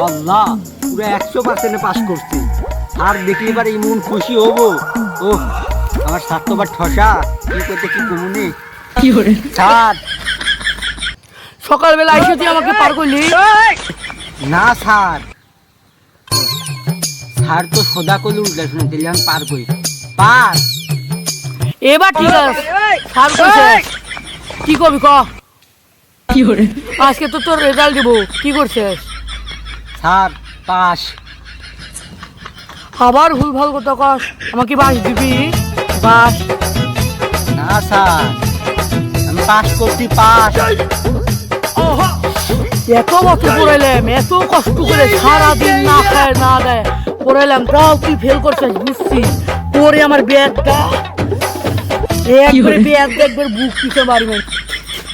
আল্লাহ, পুরো 100% পাস করছি। আর দেখলি এবার ইমন খুশি হবো। ও আমার স্বার্থবার ঠসা, কি করতে কি কমুনি কি করে স্যার। সকালবেলা এসে তুই আমাকে পার করলি? না স্যার, স্যার তো সদা করলে উল্টা শুনে দিলে আমি পার করি। পার এবার ঠিক আছে, সার কইছে কি করবি ক? কি করে আজকে তো তোর রেজাল্ট দেবো, কি করছিস? Sir pass. আবার ভুল ভাল কথা কস, আমাকে বাস দিবি? বাস না স্যার, আমি পাস করছি, পাস। এত বছর পড়াইলাম, এত কষ্ট করে সারাদিন না খায় না দেয় পড়াইলাম, তাও তুই ফেল করছিস বুঝছি। পরে আমার ব্যাগটা একবার ব্যাগ একবার বুক পিছে মারবেন।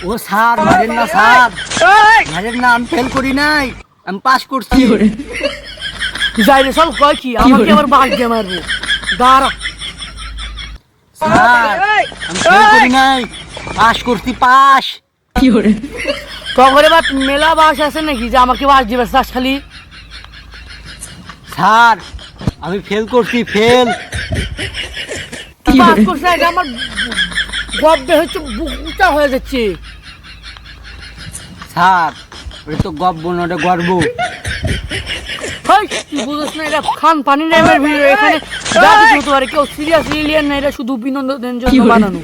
ও স্যার মারেন না স্যার, মারেন না, আমি ফেল করি নাই, আমি পাস করছি। কি করে যাই রে সব কয় কি আমাকে আবার বাস দিয়ে মারবো? দাঁড়া স্যার আমি ফেল করি নাই, পাস করছি, পাস। কি করে তখন এবার মেলা বাস আছে নাকি যে আমাকে বাস দিবে চাস খালি? স্যার আমি ফেল করছি, ফেল। কি বাস করে করছে আগে আমার গব্বে হচ্ছে বুকটা হয়ে যাচ্ছে। স্যার ওটা তো গর্ব না, ওটা গর্ব। হেই, তুই বুঝছ না এটা খান পানি নেমের ভিডিও, এখানে যা কিছু হতে পারে, কেউ সিরিয়াসলি লিয়েন না, এটা শুধু বিনোদনের কি জন্য বলে? বানানো।